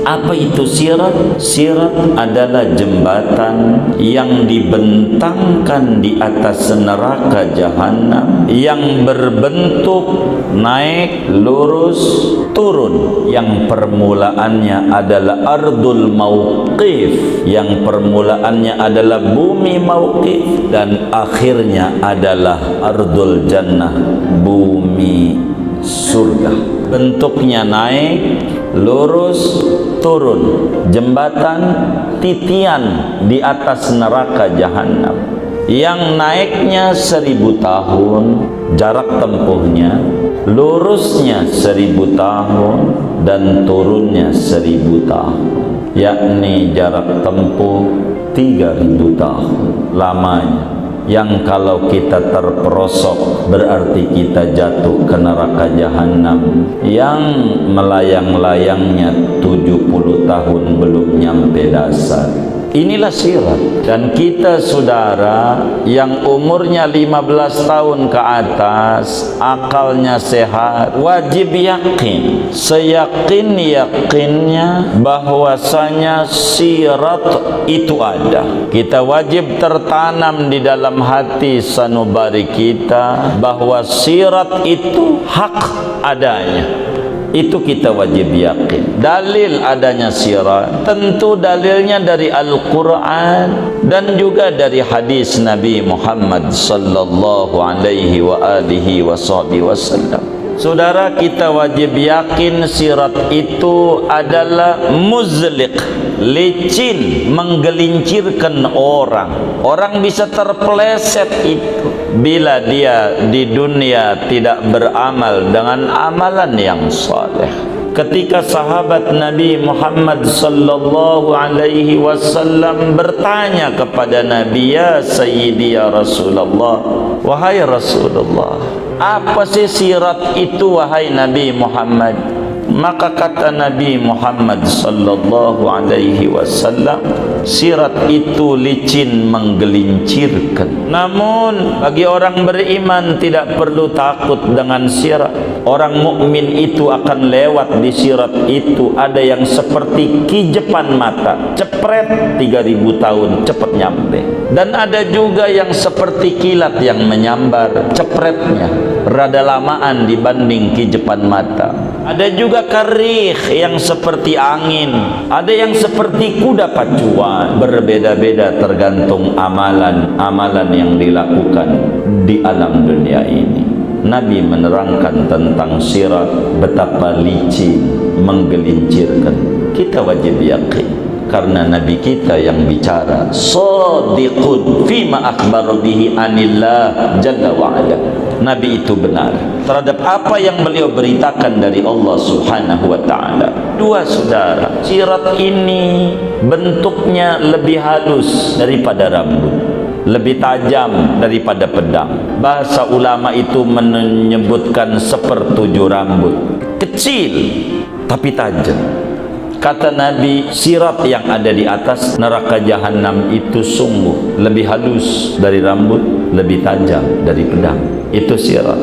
Apa itu sirat? Sirat adalah jembatan yang dibentangkan di atas neraka jahanam, yang berbentuk naik, lurus, turun, yang permulaannya adalah ardul mauqif, yang permulaannya adalah bumi mauqif, dan akhirnya adalah ardul jannah, bumi surga. Bentuknya naik, lurus, turun, jembatan titian di atas neraka jahanam, yang naiknya 1000 tahun jarak tempuhnya, lurusnya 1000 tahun, dan turunnya 1000 tahun, yakni jarak tempuh 3000 tahun lamanya, yang kalau kita terperosok berarti kita jatuh ke neraka jahanam yang melayang-layangnya 70 tahun belum nyampe dasar. Inilah sirat. Dan kita saudara yang umurnya 15 tahun ke atas, akalnya sehat, wajib yakin, seyakin-yakinnya bahwasanya sirat itu ada. Kita wajib tertanam di dalam hati sanubari kita bahwa sirat itu hak adanya. Itu kita wajib yakin. Dalil adanya sirat, tentu dalilnya dari Al-Quran dan juga dari hadis Nabi Muhammad sallallahu alaihi wa alihi wasallam. Saudara, kita wajib yakin sirat itu adalah muzliq, licin, menggelincirkan orang. Orang bisa terpeleset itu bila dia di dunia tidak beramal dengan amalan yang saleh. Ketika sahabat Nabi Muhammad sallallahu alaihi wasallam bertanya kepada Nabi, "Ya Sayyidi ya Rasulullah, wahai Rasulullah, apa sih sirat itu wahai Nabi Muhammad?" Maka kata Nabi Muhammad sallallahu alaihi wasallam, sirat itu licin, menggelincirkan. Namun bagi orang beriman tidak perlu takut dengan sirat. Orang mukmin itu akan lewat di sirat itu, ada yang seperti kijepan mata, cepret 3000 tahun cepat nyampe. Dan ada juga yang seperti kilat yang menyambar, cepretnya rada lamaan dibanding kijepan mata. Ada juga karih yang seperti angin, ada yang seperti kuda pacuan. Berbeda-beda tergantung amalan-amalan yang dilakukan di alam dunia ini. Nabi menerangkan tentang sirat, betapa licin, menggelincirkan. Kita wajib yakin karena Nabi kita yang bicara, shadiqun fima akhbara bihi anillah jalla wa ala. Nabi itu benar terhadap apa yang beliau beritakan dari Allah subhanahu wa ta'ala. Dua saudara, sirat ini bentuknya lebih halus daripada rambut, lebih tajam daripada pedang. Bahasa ulama itu menyebutkan 1/7 rambut, kecil tapi tajam. Kata Nabi, sirat yang ada di atas neraka jahanam itu sungguh lebih halus dari rambut, lebih tajam dari pedang. Itu sirat.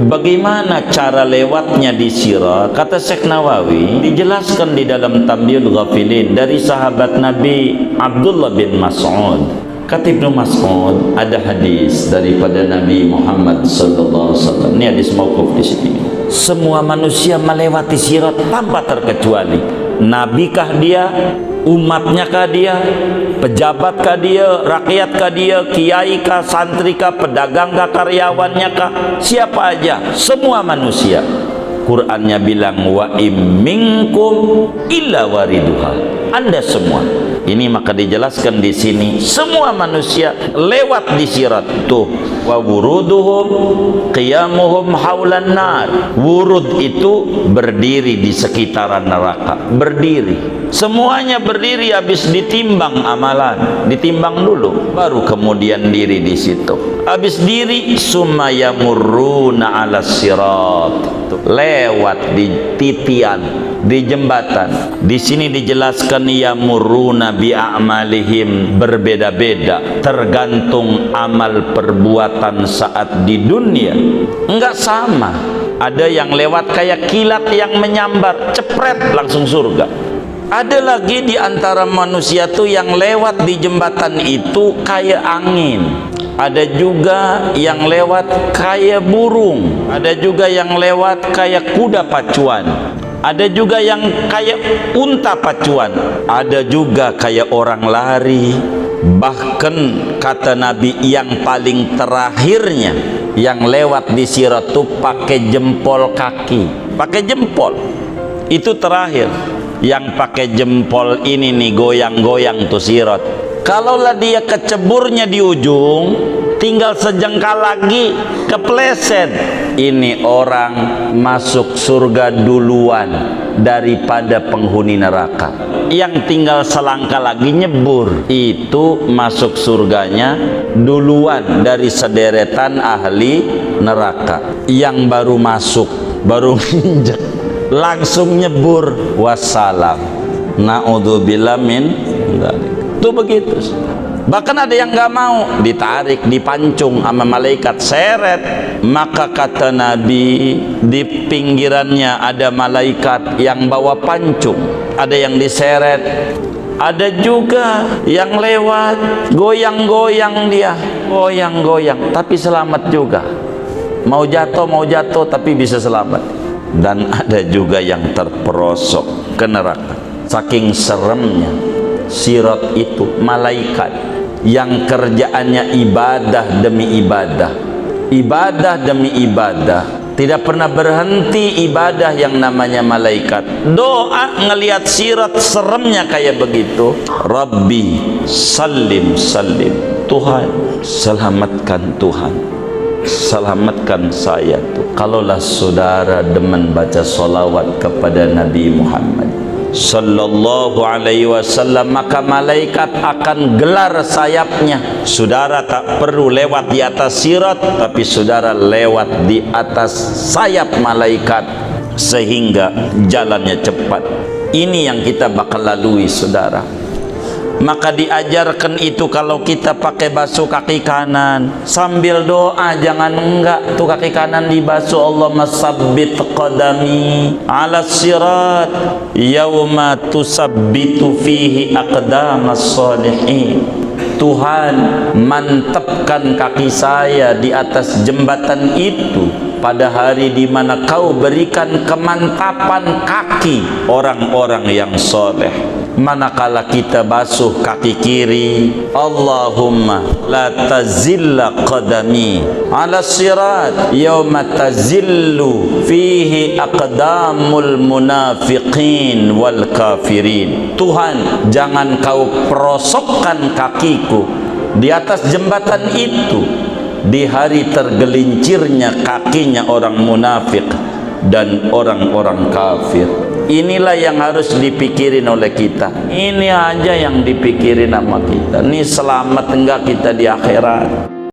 Bagaimana cara lewatnya di sirat? Kata Syekh Nawawi, dijelaskan di dalam Tambiul Ghafilin dari sahabat Nabi Abdullah bin Mas'ud. Kata Ibnu Mas'ud, ada hadis daripada Nabi Muhammad sallallahu alaihi wasallam. Ini hadis mauquf di sini. Semua manusia melewati sirat tanpa terkecuali. Nabikah dia, umatnyakah dia, pejabatkah dia, rakyatkah dia, kiaikah, santrikah, pedagangkah, karyawannyakah, siapa aja, semua manusia. Qur'annya bilang wa im minkum illa wariduha, Anda semua. Ini maka dijelaskan di sini semua manusia lewat di sirat. Tuh, wa wuruduhum qiyamuhum haulan nar. Wurud itu berdiri di sekitaran neraka, berdiri. Semuanya berdiri, habis ditimbang amalan, ditimbang dulu, baru kemudian diri di situ. Habis diri, summa yamurruna 'ala sirat. Lewat di titian, di jembatan. Di sini dijelaskan yamurruna bi a'malihim, berbeda-beda tergantung amal perbuatan saat di dunia. Enggak sama. Ada yang lewat kayak kilat yang menyambar, cepret langsung surga. Ada lagi di antara manusia tuh yang lewat di jembatan itu kayak angin. Ada juga yang lewat kayak burung. Ada juga yang lewat kayak kuda pacuan. Ada juga yang kayak unta pacuan. Ada juga kayak orang lari. Bahkan kata Nabi yang paling terakhirnya yang lewat di sirat tuh pakai jempol kaki. Pakai jempol. Itu terakhir. Yang pakai jempol ini nih goyang-goyang tuh sirat. Kalaulah dia keceburnya di ujung, tinggal sejengkal lagi kepleset, ini orang masuk surga duluan daripada penghuni neraka. Yang tinggal selangkah lagi nyebur, itu masuk surganya duluan dari sederetan ahli neraka. Yang baru masuk, baru nginjek, langsung nyebur, wassalam, naudzubillah min dzalik. Itu begitu. Bahkan ada yang nggak mau, ditarik, dipancung sama malaikat, seret. Maka kata Nabi, di pinggirannya ada malaikat yang bawa pancung, ada yang diseret. Ada juga yang lewat goyang-goyang, dia goyang-goyang tapi selamat juga. Mau jatuh tapi bisa selamat. Dan ada juga yang terperosok ke neraka. Saking seremnya sirat itu, malaikat yang kerjaannya ibadah demi ibadah, ibadah demi ibadah, tidak pernah berhenti ibadah yang namanya malaikat. Doa ngelihat sirat seremnya kayak begitu. Rabbi salim salim, Tuhan selamatkan, Tuhan selamatkan saya tuh. Kalaulah saudara demen baca solawat kepada Nabi Muhammad sallallahu alaihi wasallam, maka malaikat akan gelar sayapnya. Saudara tak perlu lewat di atas sirat, tapi saudara lewat di atas sayap malaikat sehingga jalannya cepat. Ini yang kita bakal lalui, saudara. Maka diajarkan itu kalau kita pakai basuh kaki kanan sambil doa, jangan enggak tuh kaki kanan dibasuh. Allahumma sabbit qadami ala sirat yauma tusabbitu fihi aqdamas salihin. Tuhan, mantapkan kaki saya di atas jembatan itu pada hari di mana kau berikan kemantapan kaki orang-orang yang soleh. Manakala kita basuh kaki kiri, Allahumma la tazilla qadami ala sirat yauma tazillu fihi aqdamul munafiqin wal kafirin. Tuhan, jangan kau perosokkan kakiku di atas jembatan itu di hari tergelincirnya kakinya orang munafik dan orang-orang kafir. Inilah yang harus dipikirin oleh kita. Ini aja yang dipikirin sama kita. Ini selamat enggak kita di akhirat?